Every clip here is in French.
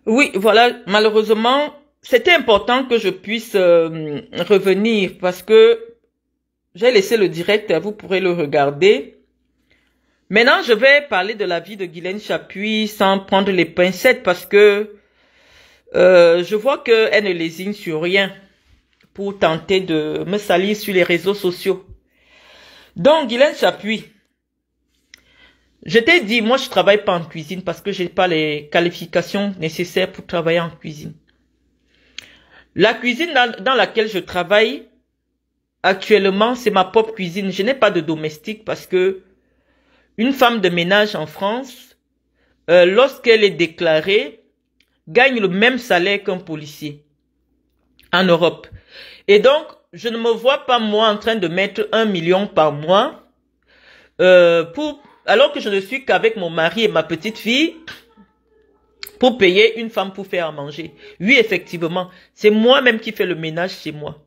Oui, voilà, malheureusement, c'était important que je puisse revenir parce que j'ai laissé le direct, vous pourrez le regarder. Maintenant, je vais parler de la vie de Ghislaine Chapuis sans prendre les pincettes parce que je vois qu'elle ne lésigne sur rien pour tenter de me salir sur les réseaux sociaux. Donc, Ghislaine Chapuis, je t'ai dit, moi je travaille pas en cuisine parce que j'ai pas les qualifications nécessaires pour travailler en cuisine. La cuisine dans laquelle je travaille actuellement, c'est ma propre cuisine. Je n'ai pas de domestique parce que une femme de ménage en France, lorsqu'elle est déclarée, gagne le même salaire qu'un policier en Europe. Et donc, je ne me vois pas moi en train de mettre 1 million par mois alors que je ne suis qu'avec mon mari et ma petite fille pour payer une femme pour faire à manger. Oui, effectivement, c'est moi-même qui fais le ménage chez moi.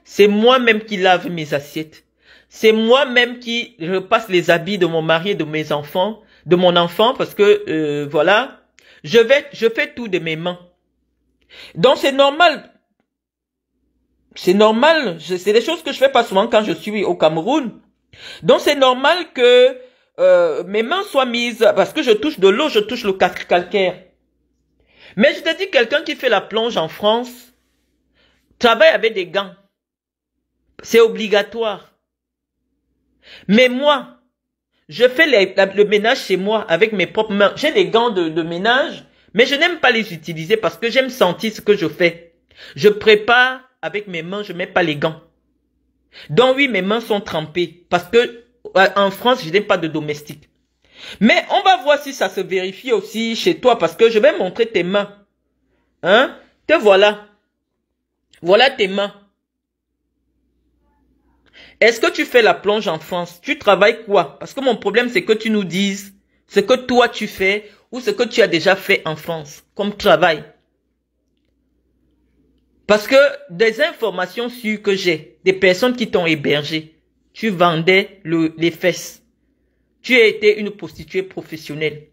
C'est moi-même qui lave mes assiettes. C'est moi-même qui repasse les habits de mon mari et de mes enfants, de mon enfant, parce que, voilà, je fais tout de mes mains. Donc c'est normal. C'est normal. C'est des choses que je fais pas souvent quand je suis au Cameroun. Donc c'est normal que mes mains soient mises, parce que je touche de l'eau, je touche le calcaire. Mais je te dis, quelqu'un qui fait la plonge en France, travaille avec des gants. C'est obligatoire. Mais moi, je fais le ménage chez moi avec mes propres mains. J'ai des gants de ménage, mais je n'aime pas les utiliser parce que j'aime sentir ce que je fais. Je prépare avec mes mains, je ne mets pas les gants. Donc oui, mes mains sont trempées parce que en France, je n'ai pas de domestique. Mais on va voir si ça se vérifie aussi chez toi parce que je vais montrer tes mains. Hein? Te voilà. Voilà tes mains. Est-ce que tu fais la plonge en France? Tu travailles quoi? Parce que mon problème, c'est que tu nous dises ce que toi tu fais ou ce que tu as déjà fait en France comme travail. Parce que des informations sûres que j'ai, des personnes qui t'ont hébergé, tu vendais les fesses. Tu as été une prostituée professionnelle.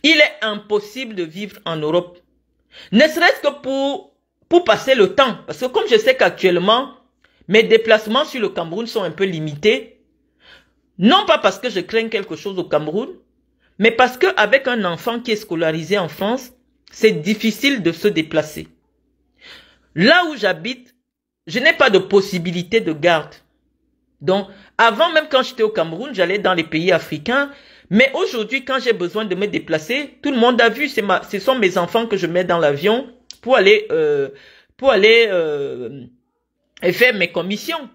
Il est impossible de vivre en Europe. Ne serait-ce que pour passer le temps. Parce que comme je sais qu'actuellement, mes déplacements sur le Cameroun sont un peu limités. Non pas parce que je crains quelque chose au Cameroun, mais parce qu'avec un enfant qui est scolarisé en France, c'est difficile de se déplacer. Là où j'habite, je n'ai pas de possibilité de garde. Donc, avant, même quand j'étais au Cameroun, j'allais dans les pays africains. Mais aujourd'hui, quand j'ai besoin de me déplacer, tout le monde a vu, ce sont mes enfants que je mets dans l'avion pour aller faire mes commissions.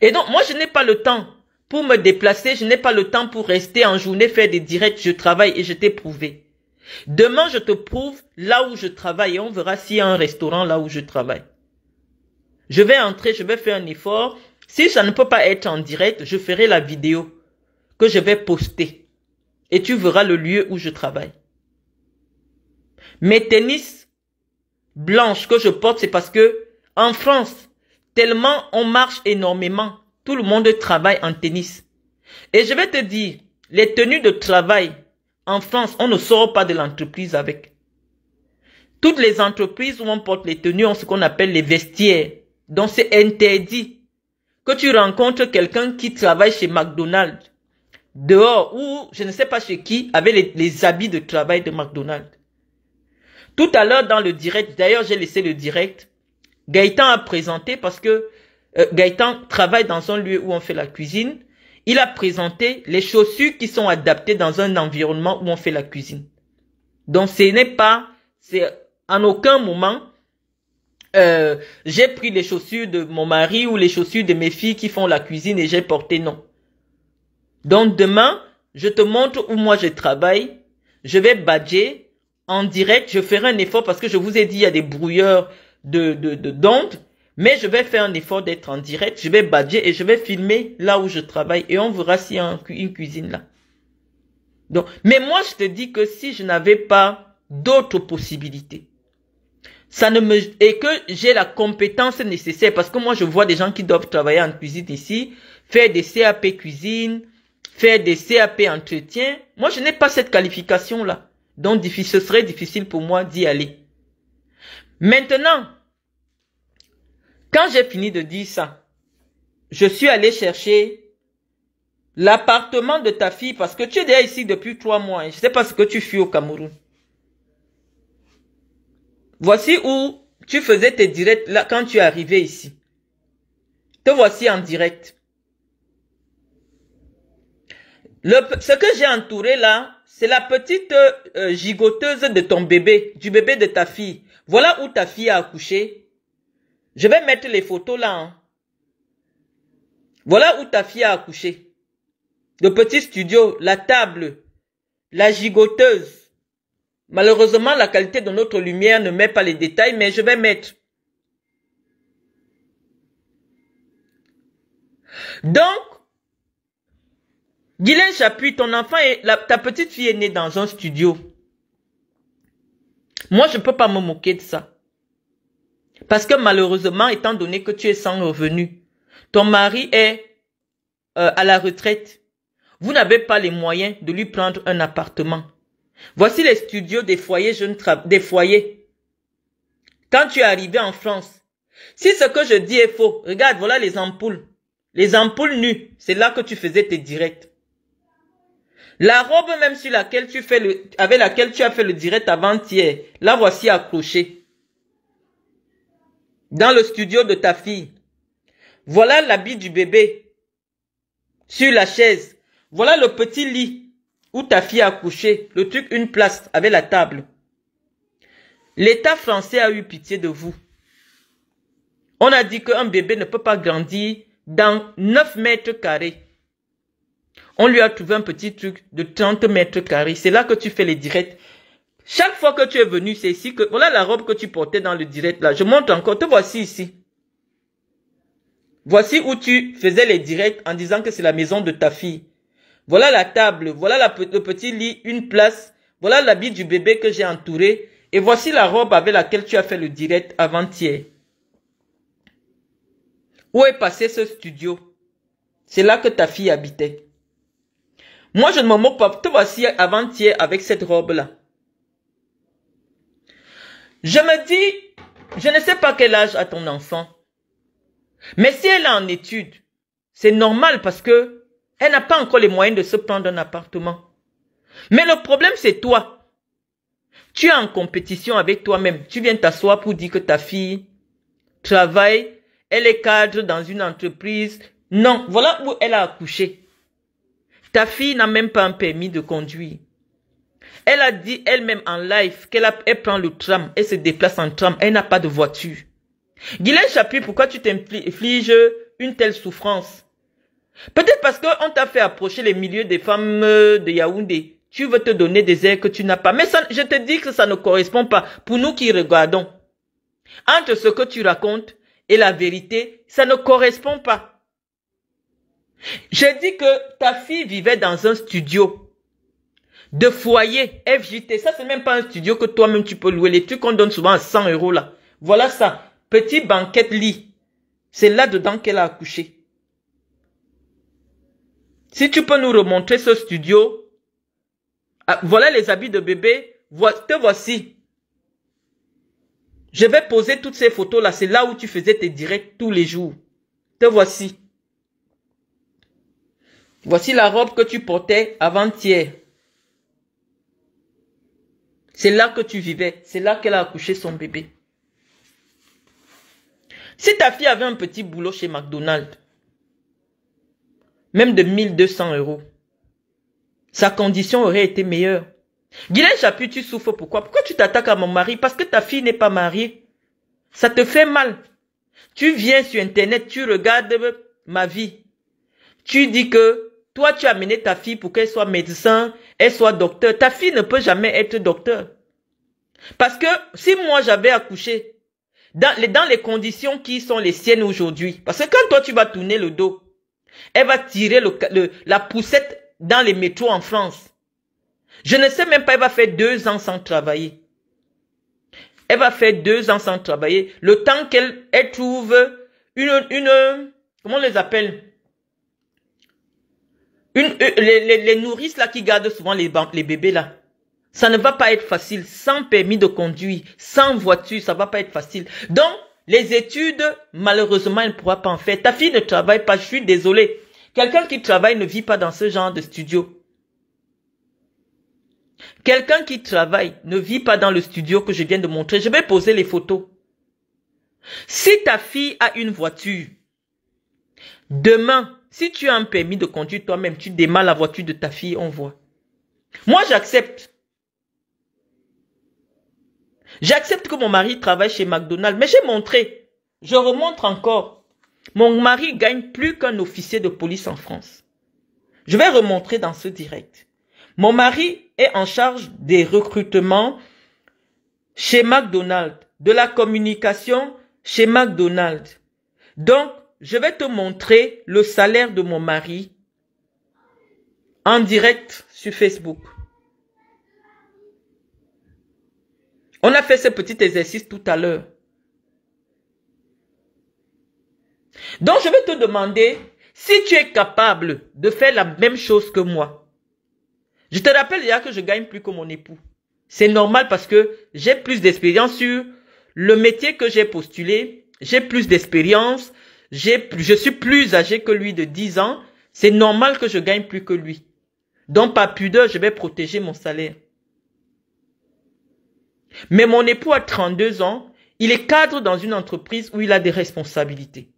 Et donc, moi, je n'ai pas le temps pour me déplacer. Je n'ai pas le temps pour rester en journée, faire des directs. Je travaille et je t'ai prouvé. Demain, je te prouve là où je travaille et on verra s'il y a un restaurant là où je travaille. Je vais entrer, je vais faire un effort. Si ça ne peut pas être en direct, je ferai la vidéo que je vais poster. Et tu verras le lieu où je travaille. Mes tennis blanches que je porte, c'est parce que en France, tellement on marche énormément, tout le monde travaille en tennis. Et je vais te dire, les tenues de travail en France, on ne sort pas de l'entreprise avec. Toutes les entreprises où on porte les tenues ont ce qu'on appelle les vestiaires. Donc c'est interdit que tu rencontres quelqu'un qui travaille chez McDonald's, dehors, ou je ne sais pas chez qui, avec les habits de travail de McDonald's. Tout à l'heure dans le direct, d'ailleurs j'ai laissé le direct, Gaëtan a présenté parce que Gaëtan travaille dans un lieu où on fait la cuisine. Il a présenté les chaussures qui sont adaptées dans un environnement où on fait la cuisine. Donc ce n'est pas, c'est en aucun moment, j'ai pris les chaussures de mon mari ou les chaussures de mes filles qui font la cuisine et j'ai porté, non. Donc demain, je te montre où moi je travaille. Je vais badger en direct. Je ferai un effort parce que je vous ai dit il y a des brouilleurs d'ondes. Mais je vais faire un effort d'être en direct. Je vais badger et je vais filmer là où je travaille. Et on verra s'il y a une cuisine là. Donc, mais moi je te dis que si je n'avais pas d'autres possibilités, et que j'ai la compétence nécessaire, parce que moi je vois des gens qui doivent travailler en cuisine ici, faire des CAP cuisine, faire des CAP entretien. Moi je n'ai pas cette qualification là. Donc, ce serait difficile pour moi d'y aller. Maintenant, quand j'ai fini de dire ça, je suis allé chercher l'appartement de ta fille parce que tu es déjà ici depuis 3 mois. Je ne sais pas ce que tu fais au Cameroun. Voici où tu faisais tes directs là quand tu es arrivé ici. Te voici en direct. Ce que j'ai entouré là, c'est la petite gigoteuse de ton bébé, du bébé de ta fille. Voilà où ta fille a accouché. Je vais mettre les photos là. Hein. Voilà où ta fille a accouché. Le petit studio, la table, la gigoteuse. Malheureusement, la qualité de notre lumière ne met pas les détails, mais je vais mettre. Donc, Guylaine Chapuis, ton enfant ta petite fille est née dans un studio. Moi, je ne peux pas me moquer de ça. Parce que malheureusement, étant donné que tu es sans revenu, ton mari est à la retraite. Vous n'avez pas les moyens de lui prendre un appartement. Voici les studios des foyers des foyers. Quand tu es arrivé en France, si ce que je dis est faux, regarde, voilà les ampoules. Les ampoules nues, c'est là que tu faisais tes directs. La robe même sur laquelle avec laquelle tu as fait le direct avant-hier, la voici accrochée. Dans le studio de ta fille. Voilà l'habit du bébé. Sur la chaise. Voilà le petit lit où ta fille a couché. Le truc, une place avec la table. L'État français a eu pitié de vous. On a dit qu'un bébé ne peut pas grandir dans 9 mètres carrés. On lui a trouvé un petit truc de 30 mètres carrés. C'est là que tu fais les directs. Chaque fois que tu es venu, c'est ici que... Voilà la robe que tu portais dans le direct là. Je montre encore. Te voici ici. Voici où tu faisais les directs en disant que c'est la maison de ta fille. Voilà la table. Voilà le petit lit, une place. Voilà l'habit du bébé que j'ai entouré. Et voici la robe avec laquelle tu as fait le direct avant-hier. Où est passé ce studio? C'est là que ta fille habitait. Moi, je ne me moque pas. Te voici avant-hier avec cette robe-là. Je me dis, je ne sais pas quel âge a ton enfant. Mais si elle est en études, c'est normal parce que elle n'a pas encore les moyens de se prendre un appartement. Mais le problème, c'est toi. Tu es en compétition avec toi-même. Tu viens t'asseoir pour dire que ta fille travaille, elle est cadre dans une entreprise. Non, voilà où elle a accouché. Ta fille n'a même pas un permis de conduire. Elle a dit elle-même en live qu'elle prend le tram, elle se déplace en tram, elle n'a pas de voiture. Guylaine Chapuis, pourquoi tu t'infliges une telle souffrance? Peut-être parce qu'on t'a fait approcher les milieux des femmes de Yaoundé. Tu veux te donner des airs que tu n'as pas. Mais ça, je te dis que ça ne correspond pas. Pour nous qui regardons, entre ce que tu racontes et la vérité, ça ne correspond pas. J'ai dit que ta fille vivait dans un studio de foyer, FJT. Ça, c'est même pas un studio que toi-même tu peux louer. Les trucs qu'on donne souvent à 100 € là. Voilà ça. Petit banquette lit. C'est là-dedans qu'elle a accouché. Si tu peux nous remontrer ce studio. Voilà les habits de bébé. Te voici. Je vais poser toutes ces photos là. C'est là où tu faisais tes directs tous les jours. Te voici. Voici la robe que tu portais avant-hier. C'est là que tu vivais. C'est là qu'elle a accouché son bébé. Si ta fille avait un petit boulot chez McDonald's, même de 1200 €, sa condition aurait été meilleure. Guylaine Chapuis, tu souffres pourquoi? Pourquoi tu t'attaques à mon mari? Parce que ta fille n'est pas mariée. Ça te fait mal. Tu viens sur Internet, tu regardes ma vie. Tu dis que toi, tu as amené ta fille pour qu'elle soit médecin, elle soit docteur. Ta fille ne peut jamais être docteur. Parce que si moi, j'avais accouché dans les conditions qui sont les siennes aujourd'hui, parce que quand toi, tu vas tourner le dos, elle va tirer la poussette dans les métros en France. Je ne sais même pas, elle va faire 2 ans sans travailler. Elle va faire 2 ans sans travailler. Le temps qu'elle trouve comment on les appelle? Les nourrices là qui gardent souvent les bébés là. Ça ne va pas être facile. Sans permis de conduire, sans voiture, ça ne va pas être facile. Donc, les études, malheureusement, elle ne pourra pas en faire. Ta fille ne travaille pas, je suis désolé. Quelqu'un qui travaille ne vit pas dans ce genre de studio. Quelqu'un qui travaille ne vit pas dans le studio que je viens de montrer. Je vais poser les photos. Si ta fille a une voiture, demain, si tu as un permis de conduire toi-même, tu démarres la voiture de ta fille, on voit. Moi, j'accepte. J'accepte que mon mari travaille chez McDonald's, mais j'ai montré. Je remontre encore. Mon mari gagne plus qu'un officier de police en France. Je vais remontrer dans ce direct. Mon mari est en charge des recrutements chez McDonald's, de la communication chez McDonald's. Donc, je vais te montrer le salaire de mon mari en direct sur Facebook. On a fait ce petit exercice tout à l'heure. Donc, je vais te demander si tu es capable de faire la même chose que moi. Je te rappelle déjà que je gagne plus que mon époux. C'est normal parce que j'ai plus d'expérience sur le métier que j'ai postulé. J'ai plus d'expérience. Je suis plus âgé que lui de 10 ans. C'est normal que je gagne plus que lui. Donc, par pudeur, je vais protéger mon salaire. Mais mon époux a 32 ans. Il est cadre dans une entreprise où il a des responsabilités.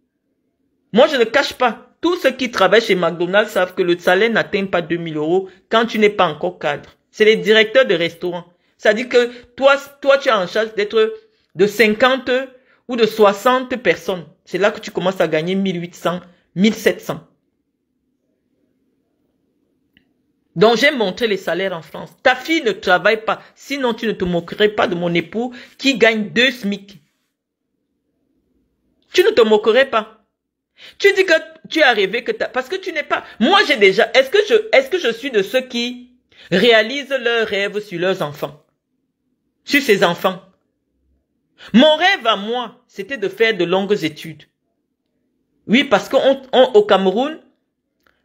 Moi, je ne cache pas. Tous ceux qui travaillent chez McDonald's savent que le salaire n'atteint pas 2000 € quand tu n'es pas encore cadre. C'est les directeurs de restaurants. C'est-à-dire que toi, tu es en charge d'être de 50 ou de 60 personnes. C'est là que tu commences à gagner 1800, 1700. Donc, j'ai montré les salaires en France. Ta fille ne travaille pas. Sinon, tu ne te moquerais pas de mon époux qui gagne 2 SMIC. Tu ne te moquerais pas. Tu dis que tu as rêvé que parce que tu n'es pas. Moi, j'ai déjà. Est-ce que je suis de ceux qui réalisent leurs rêves sur leurs enfants? Sur ses enfants. Mon rêve à moi, c'était de faire de longues études. Oui, parce qu'au Cameroun,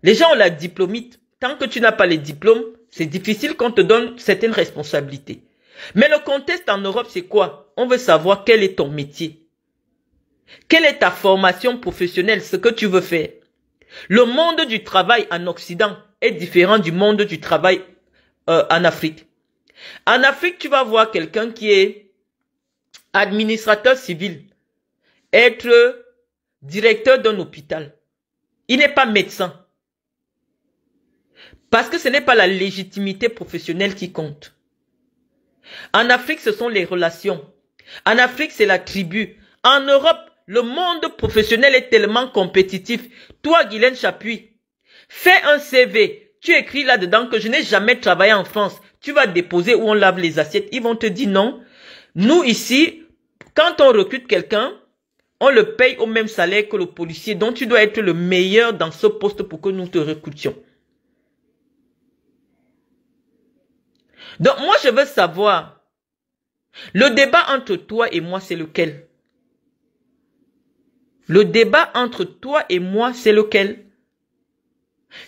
les gens ont la diplômite. Tant que tu n'as pas les diplômes, c'est difficile qu'on te donne certaines responsabilités. Mais le contexte en Europe, c'est quoi? On veut savoir quel est ton métier. Quelle est ta formation professionnelle, ce que tu veux faire? Le monde du travail en Occident est différent du monde du travail en Afrique. En Afrique, tu vas voir quelqu'un qui est administrateur civil, être directeur d'un hôpital. Il n'est pas médecin. Parce que ce n'est pas la légitimité professionnelle qui compte. En Afrique, ce sont les relations. En Afrique, c'est la tribu. En Europe, le monde professionnel est tellement compétitif. Toi, Guylaine Chapuis, fais un CV. Tu écris là-dedans que je n'ai jamais travaillé en France. Tu vas déposer où on lave les assiettes. Ils vont te dire non. Nous, ici, quand on recrute quelqu'un, on le paye au même salaire que le policier. Donc, tu dois être le meilleur dans ce poste pour que nous te recrutions. Donc, moi, je veux savoir, le débat entre toi et moi, c'est lequel? Le débat entre toi et moi, c'est lequel?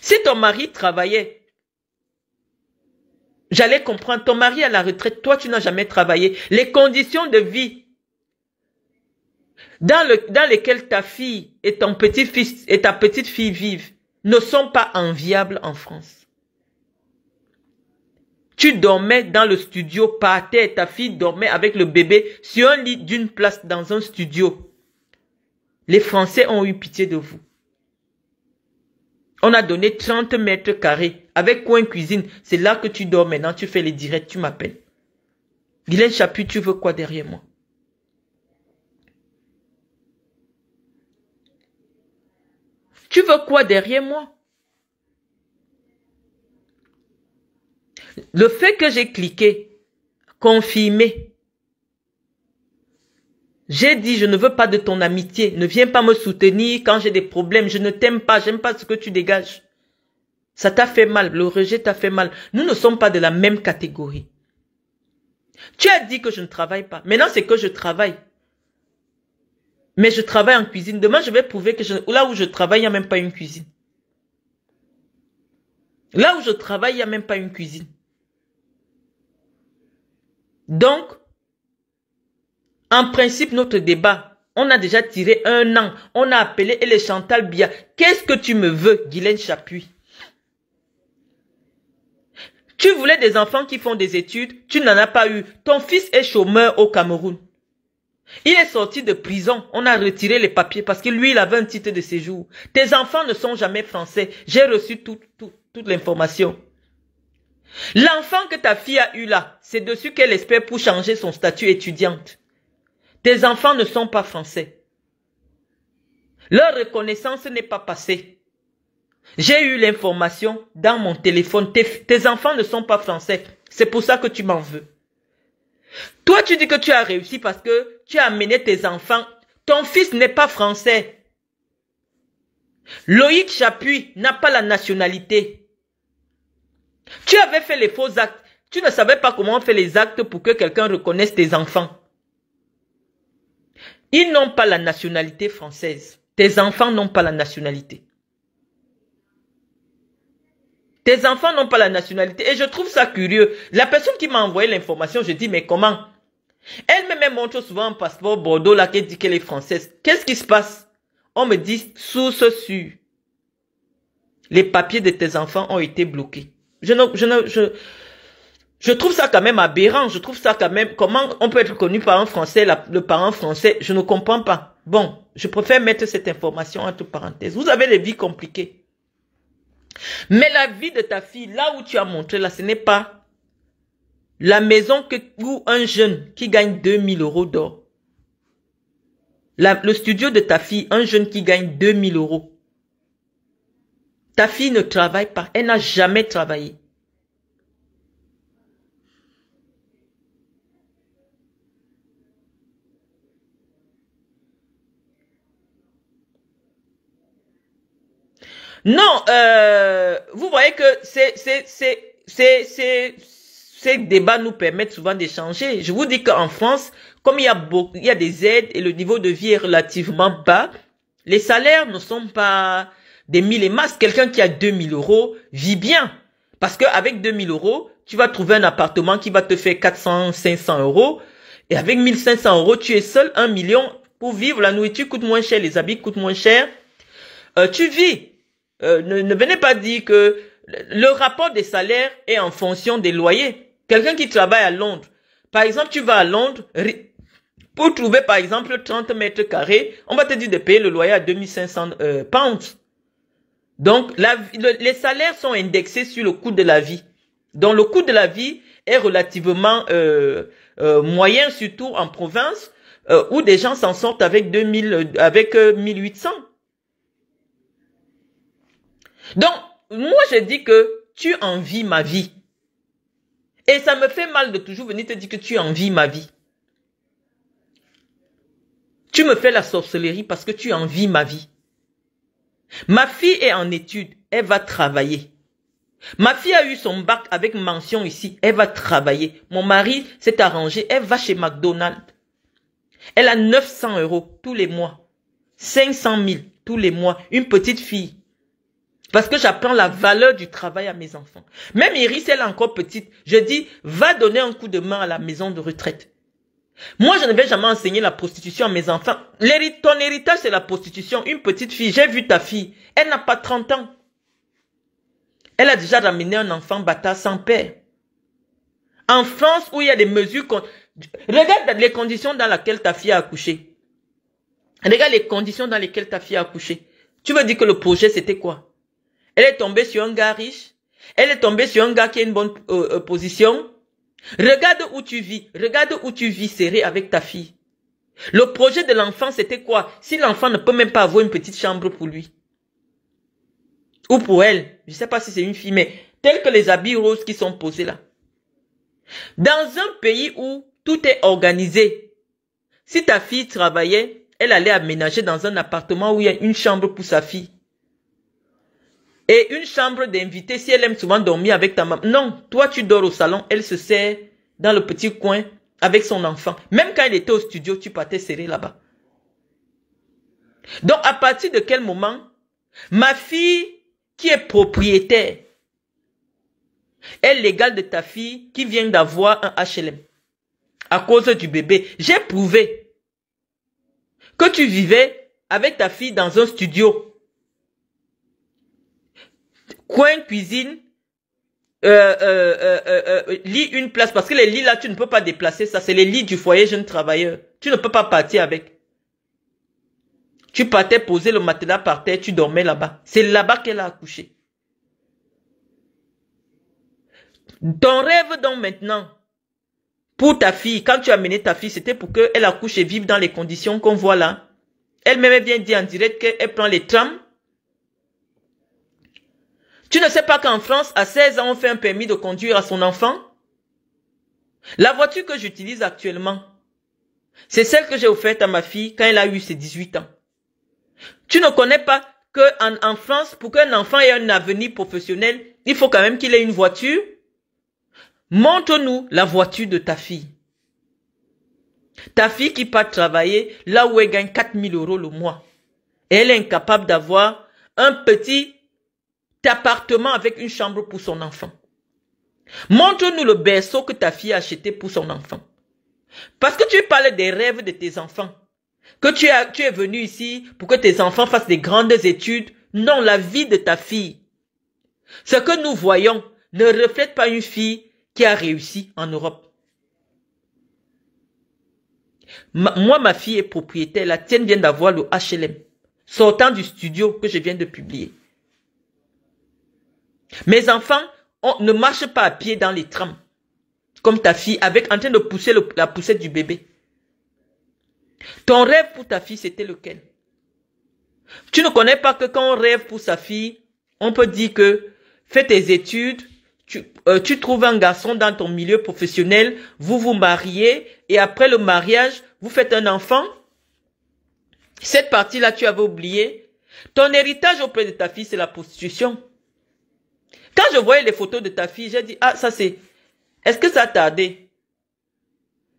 Si ton mari travaillait, j'allais comprendre. Ton mari à la retraite, toi, tu n'as jamais travaillé. Les conditions de vie dans lesquelles ta fille et ton petit-fils et ta petite-fille vivent ne sont pas enviables en France. Tu dormais dans le studio par terre, ta fille dormait avec le bébé sur un lit d'une place dans un studio. Les Français ont eu pitié de vous. On a donné 30 mètres carrés avec coin cuisine. C'est là que tu dors maintenant, tu fais les directs, tu m'appelles. Guylaine Chapuis, tu veux quoi derrière moi? Tu veux quoi derrière moi? Le fait que j'ai cliqué, confirmé, j'ai dit je ne veux pas de ton amitié, ne viens pas me soutenir quand j'ai des problèmes, je ne t'aime pas, j'aime pas ce que tu dégages. Ça t'a fait mal, le rejet t'a fait mal. Nous ne sommes pas de la même catégorie. Tu as dit que je ne travaille pas, maintenant c'est que je travaille. Mais je travaille en cuisine, demain je vais prouver que là où je travaille, il n'y a même pas une cuisine. Là où je travaille, il n'y a même pas une cuisine. Donc, en principe, notre débat, on a déjà tiré 1 an. On a appelé et les Chantal Biya. Qu'est-ce que tu me veux, Guylaine Chapuis? Tu voulais des enfants qui font des études, tu n'en as pas eu. Ton fils est chômeur au Cameroun. Il est sorti de prison, on a retiré les papiers parce que lui, il avait un titre de séjour. Tes enfants ne sont jamais français. J'ai reçu toute l'information. L'enfant que ta fille a eu là, c'est dessus qu'elle espère pour changer son statut étudiante. Tes enfants ne sont pas français. Leur reconnaissance n'est pas passée. J'ai eu l'information dans mon téléphone. Tes enfants ne sont pas français. C'est pour ça que tu m'en veux. Toi, tu dis que tu as réussi parce que tu as amené tes enfants. Ton fils n'est pas français. Loïc Chapuis n'a pas la nationalité. Tu avais fait les faux actes. Tu ne savais pas comment on fait les actes pour que quelqu'un reconnaisse tes enfants. Ils n'ont pas la nationalité française. Tes enfants n'ont pas la nationalité. Tes enfants n'ont pas la nationalité. Et je trouve ça curieux. La personne qui m'a envoyé l'information, je dis, mais comment? Elle me montre souvent un passeport Bordeaux là qui dit qu'elle est française. Qu'est-ce qui se passe? On me dit, source sûre. Les papiers de tes enfants ont été bloqués. Je trouve ça quand même aberrant. Je trouve ça quand même... Comment on peut être connu par un Français, le parent français? Je ne comprends pas. Bon, je préfère mettre cette information entre parenthèses. Vous avez des vies compliquées. Mais la vie de ta fille, là où tu as montré, là, ce n'est pas la maison où un jeune qui gagne 2000 € dort. Le studio de ta fille, un jeune qui gagne 2000 €. Ta fille ne travaille pas. Elle n'a jamais travaillé. Non, vous voyez que ces débats nous permettent souvent d'échanger. Je vous dis qu'en France, comme il y a des aides et le niveau de vie est relativement bas, les salaires ne sont pas des mille et masses. Quelqu'un qui a 2000 € vit bien. Parce qu'avec 2000 €, tu vas trouver un appartement qui va te faire 400, 500 €. Et avec 1500 €, tu es seul 1 million pour vivre. La nourriture coûte moins cher, les habits coûtent moins cher. Tu vis. Ne venez pas dire que le rapport des salaires est en fonction des loyers. Quelqu'un qui travaille à Londres, par exemple, tu vas à Londres, pour trouver par exemple 30 mètres carrés, on va te dire de payer le loyer à 2500 pounds. Donc, les salaires sont indexés sur le coût de la vie. Donc, le coût de la vie est relativement moyen, surtout en province, où des gens s'en sortent avec 1800. Donc, moi, je dis que tu envies ma vie. Et ça me fait mal de toujours venir te dire que tu envies ma vie. Tu me fais la sorcellerie parce que tu envies ma vie. Ma fille est en études, elle va travailler. Ma fille a eu son bac avec mention ici, elle va travailler. Mon mari s'est arrangé, elle va chez McDonald's. Elle a 900 € tous les mois. 500 000 tous les mois. Une petite fille. Parce que j'apprends la valeur du travail à mes enfants. Même Iris, elle est encore petite. Je dis, va donner un coup de main à la maison de retraite. Moi, je ne vais jamais enseigner la prostitution à mes enfants. Ton héritage, c'est la prostitution. Une petite fille, j'ai vu ta fille. Elle n'a pas 30 ans. Elle a déjà ramené un enfant bâtard sans père. En France, où il y a des mesures... Regarde les conditions dans lesquelles ta fille a accouché. Regarde les conditions dans lesquelles ta fille a accouché. Tu veux dire que le projet, c'était quoi? Elle est tombée sur un gars riche. Elle est tombée sur un gars qui a une bonne position. Regarde où tu vis. Regarde où tu vis serré avec ta fille. Le projet de l'enfant, c'était quoi? Si l'enfant ne peut même pas avoir une petite chambre pour lui. Ou pour elle. Je ne sais pas si c'est une fille, mais tels que les habits roses qui sont posés là. Dans un pays où tout est organisé, si ta fille travaillait, elle allait aménager dans un appartement où il y a une chambre pour sa fille. Et une chambre d'invité, si elle aime souvent dormir avec ta maman. Non, toi tu dors au salon, elle se sert dans le petit coin avec son enfant. Même quand elle était au studio, tu partais serrer là-bas. Donc à partir de quel moment, ma fille qui est propriétaire est l'égale de ta fille qui vient d'avoir un HLM. à cause du bébé. J'ai prouvé que tu vivais avec ta fille dans un studio. Coin cuisine, lit une place. Parce que les lits là, tu ne peux pas déplacer ça. C'est les lits du foyer jeune travailleur. Tu ne peux pas partir avec. Tu partais poser le matelas par terre, tu dormais là-bas. C'est là-bas qu'elle a accouché. Ton rêve donc maintenant, pour ta fille, quand tu as amené ta fille, c'était pour qu'elle accouche et vive dans les conditions qu'on voit là. Elle-même vient dire en direct qu'elle prend les trams. Tu ne sais pas qu'en France, à 16 ans, on fait un permis de conduire à son enfant? La voiture que j'utilise actuellement, c'est celle que j'ai offerte à ma fille quand elle a eu ses 18 ans. Tu ne connais pas qu'en France, pour qu'un enfant ait un avenir professionnel, il faut quand même qu'il ait une voiture? Montre-nous la voiture de ta fille. Ta fille qui part travailler là où elle gagne 4 000 € le mois. Et elle est incapable d'avoir un petit appartement avec une chambre pour son enfant. Montre-nous le berceau que ta fille a acheté pour son enfant. Parce que tu parles des rêves de tes enfants. Que tu es venu ici pour que tes enfants fassent des grandes études. Non, la vie de ta fille. Ce que nous voyons ne reflète pas une fille qui a réussi en Europe. Moi, ma fille est propriétaire. La tienne vient d'avoir le HLM. Sortant du studio que je viens de publier. Mes enfants ne marchent pas à pied dans les trams. Comme ta fille, en train de pousser la poussette du bébé. Ton rêve pour ta fille, c'était lequel? Tu ne connais pas que quand on rêve pour sa fille, on peut dire que fais tes études, tu trouves un garçon dans ton milieu professionnel, vous vous mariez et après le mariage, vous faites un enfant. Cette partie-là, tu avais oublié. Ton héritage auprès de ta fille, c'est la prostitution. Quand je voyais les photos de ta fille, j'ai dit, ah, ça c'est... Est-ce que ça a tardé?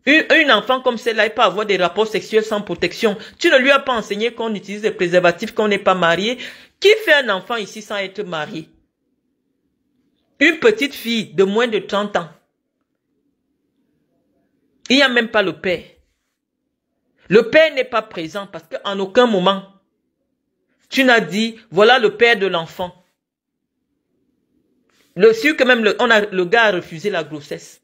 Une enfant comme celle-là, elle peut avoir des rapports sexuels sans protection. Tu ne lui as pas enseigné qu'on utilise des préservatifs, qu'on n'est pas marié. Qui fait un enfant ici sans être marié? Une petite fille de moins de 30 ans. Il n'y a même pas le père. Le père n'est pas présent parce qu'en aucun moment, tu n'as dit, voilà le père de l'enfant. Sûr que même le gars a refusé la grossesse.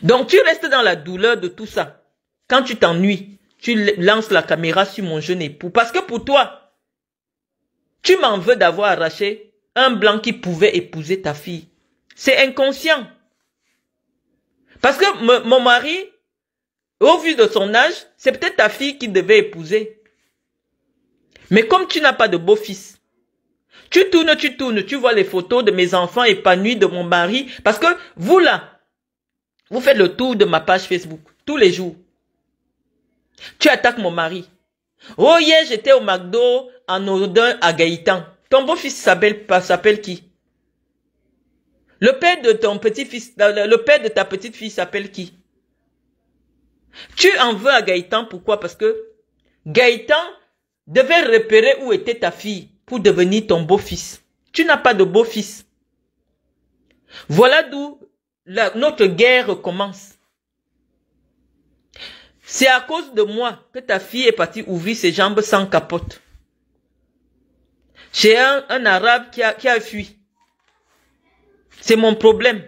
Donc tu restes dans la douleur de tout ça. Quand tu t'ennuies, tu lances la caméra sur mon jeune époux. Parce que pour toi, tu m'en veux d'avoir arraché un blanc qui pouvait épouser ta fille. C'est inconscient. Parce que mon mari, au vu de son âge, c'est peut-être ta fille qui devait épouser. Mais comme tu n'as pas de beau-fils, tu tournes, tu vois les photos de mes enfants épanouis, de mon mari. Parce que vous là, vous faites le tour de ma page Facebook tous les jours. Tu attaques mon mari. Oh hier, j'étais au McDo en Odin à Gaëtan. Ton beau-fils s'appelle qui? Le père de ton petit-fils, le père de ta petite-fille s'appelle qui? Tu en veux à Gaëtan, pourquoi? Parce que Gaëtan devait repérer où était ta fille pour devenir ton beau-fils. Tu n'as pas de beau-fils. Voilà d'où notre guerre commence. C'est à cause de moi que ta fille est partie ouvrir ses jambes sans capote. J'ai un arabe qui a fui. C'est mon problème.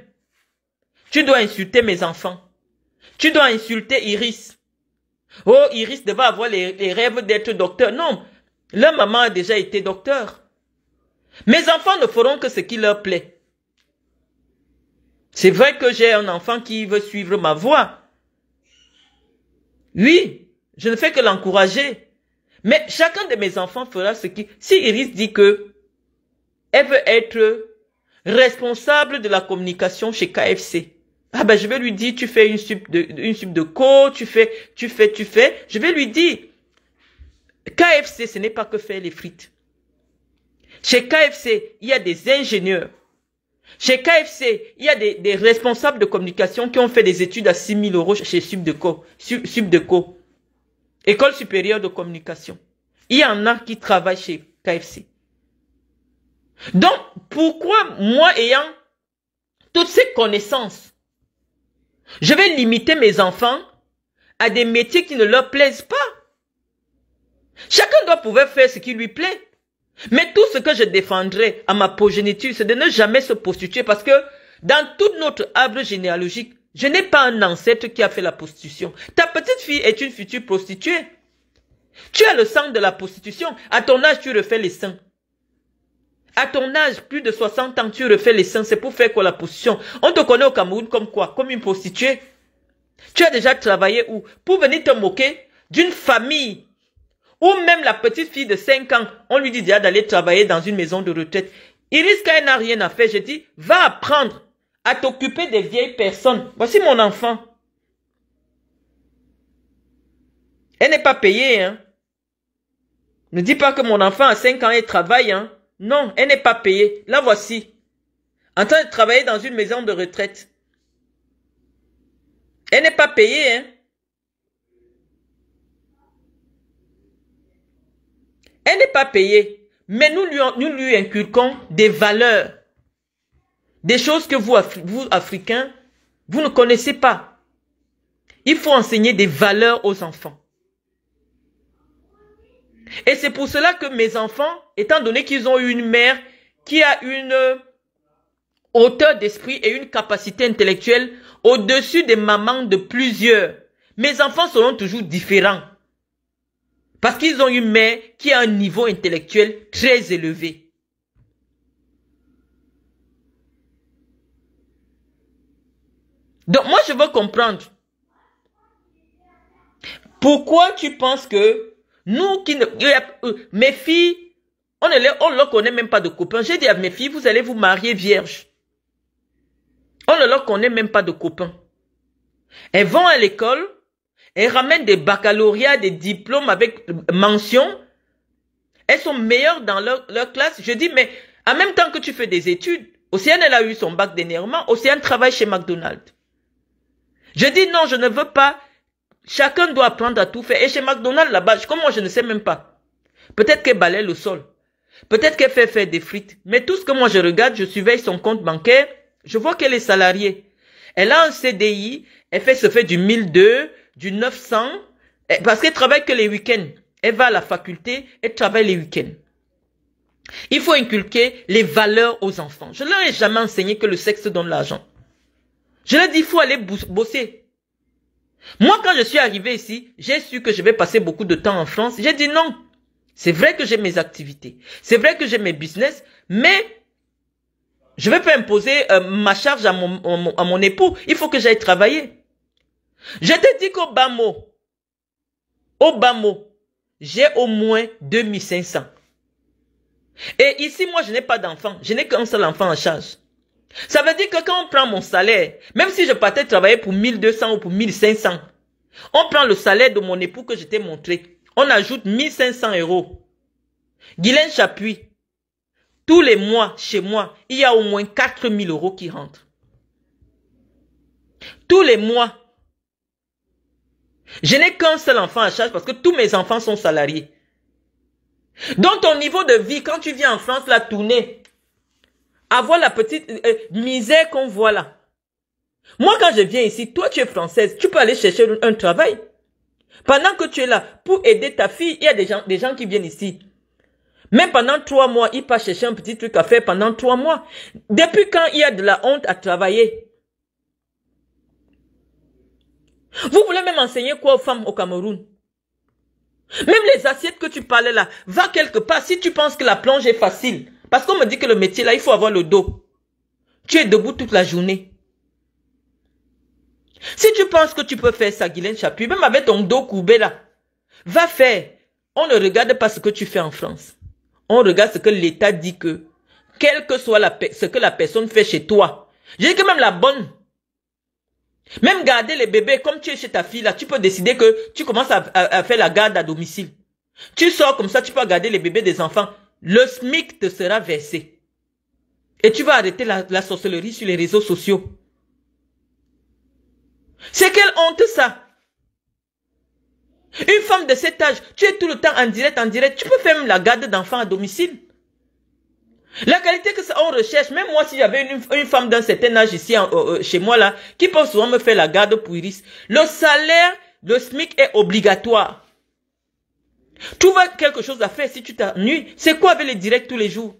Tu dois insulter mes enfants. Tu dois insulter Iris. Oh, Iris devait avoir les rêves d'être docteur. Non, leur maman a déjà été docteur. Mes enfants ne feront que ce qui leur plaît. C'est vrai que j'ai un enfant qui veut suivre ma voie. Oui, je ne fais que l'encourager. Mais chacun de mes enfants fera ce qui... Si Iris dit que elle veut être responsable de la communication chez KFC, ah ben je vais lui dire, tu fais une soupe de co, tu fais. Je vais lui dire, KFC, ce n'est pas que faire les frites. Chez KFC, il y a des ingénieurs. Chez KFC, il y a des responsables de communication qui ont fait des études à 6 000 € chez Subdeco. École supérieure de communication. Il y en a qui travaillent chez KFC. Donc, pourquoi moi ayant toutes ces connaissances, Je vais limiter mes enfants à des métiers qui ne leur plaisent pas. Chacun doit pouvoir faire ce qui lui plaît. Mais tout ce que je défendrai à ma progéniture, c'est de ne jamais se prostituer parce que dans toute notre arbre généalogique, je n'ai pas un ancêtre qui a fait la prostitution. Ta petite fille est une future prostituée. Tu as le sang de la prostitution. À ton âge, tu refais les seins. À ton âge, plus de 60 ans, tu refais les seins. C'est pour faire quoi la prostitution? On te connaît au Cameroun comme quoi? Comme une prostituée. Tu as déjà travaillé où? Pour venir te moquer d'une famille. Ou même la petite fille de 5 ans, on lui dit déjà d'aller travailler dans une maison de retraite. Il risque qu'elle n'a rien à faire. Je dis, va apprendre à t'occuper des vieilles personnes. Voici mon enfant. Elle n'est pas payée, hein. Ne dis pas que mon enfant a 5 ans et travaille, hein. Non, elle n'est pas payée. La voici. En train de travailler dans une maison de retraite. Elle n'est pas payée, hein. Elle n'est pas payée. Mais nous lui inculquons des valeurs. Des choses que vous, Africains, vous ne connaissez pas. Il faut enseigner des valeurs aux enfants. Et c'est pour cela que mes enfants, étant donné qu'ils ont eu une mère qui a une hauteur d'esprit et une capacité intellectuelle au-dessus des mamans de plusieurs, mes enfants seront toujours différents. Parce qu'ils ont une mère qui a un niveau intellectuel très élevé. Donc moi je veux comprendre. Pourquoi tu penses que nous qui ne... mes filles, on ne leur connaît même pas de copains. J'ai dit à mes filles, vous allez vous marier vierges. On ne leur connaît même pas de copains. Elles vont à l'école, elles ramènent des baccalauréats, des diplômes avec mention. Elles sont meilleures dans leur classe. Je dis, mais en même temps que tu fais des études, Océane, elle a eu son bac dernièrement, Océane travaille chez McDonald's. Je dis, non, je ne veux pas. Chacun doit apprendre à tout faire. Et chez McDonald's, là-bas, comme moi, je ne sais même pas. Peut-être qu'elle balaie le sol. Peut-être qu'elle fait faire des frites. Mais tout ce que moi, je regarde, je surveille son compte bancaire. Je vois qu'elle est salariée. Elle a un CDI. Elle se fait du 1002, du 900. Parce qu'elle travaille que les week-ends. Elle va à la faculté. Elle travaille les week-ends. Il faut inculquer les valeurs aux enfants. Je ne leur ai jamais enseigné que le sexe donne l'argent. Je leur dis, il faut aller bosser. Moi, quand je suis arrivé ici, j'ai su que je vais passer beaucoup de temps en France. J'ai dit non. C'est vrai que j'ai mes activités. C'est vrai que j'ai mes business. Mais je ne vais pas imposer ma charge à mon époux. Il faut que j'aille travailler. Je te dis qu'au bas mot, j'ai au moins 2500. Et ici, moi, je n'ai pas d'enfant. Je n'ai qu'un seul enfant en charge. Ça veut dire que quand on prend mon salaire, même si je partais travailler pour 1200 ou pour 1500, on prend le salaire de mon époux que je t'ai montré. On ajoute 1500 €. Guylaine Chapuis, tous les mois, chez moi, il y a au moins 4000 € qui rentrent. Tous les mois. Je n'ai qu'un seul enfant à charge parce que tous mes enfants sont salariés. Donc ton niveau de vie, quand tu viens en France, la tourner, avoir la petite misère qu'on voit là. Moi, quand je viens ici, toi, tu es française, tu peux aller chercher un travail. Pendant que tu es là, pour aider ta fille, il y a des gens qui viennent ici. Même pendant 3 mois, ils passent chercher un petit truc à faire pendant 3 mois. Depuis quand il y a de la honte à travailler? Vous voulez même enseigner quoi aux femmes au Cameroun? Même les assiettes que tu parlais là, va quelque part si tu penses que la plonge est facile. Parce qu'on me dit que le métier là, il faut avoir le dos. Tu es debout toute la journée. Si tu penses que tu peux faire ça, Guylaine Chapuis, même avec ton dos courbé là, va faire. On ne regarde pas ce que tu fais en France. On regarde ce que l'État dit que, quel que soit ce que la personne fait chez toi. Je dis que même la bonne, même garder les bébés comme tu es chez ta fille là, tu peux décider que tu commences à faire la garde à domicile. Tu sors comme ça, tu peux garder les bébés des enfants. Le SMIC te sera versé. Et tu vas arrêter la sorcellerie sur les réseaux sociaux. C'est quelle honte ça? Une femme de cet âge, tu es tout le temps en direct. Tu peux faire même la garde d'enfants à domicile. La qualité que ça, on recherche, même moi, si j'avais une femme d'un certain âge ici, chez moi là, qui peut souvent me faire la garde pour Iris, le salaire, le SMIC est obligatoire. Trouve quelque chose à faire si tu t'ennuies. C'est quoi avec les directs tous les jours?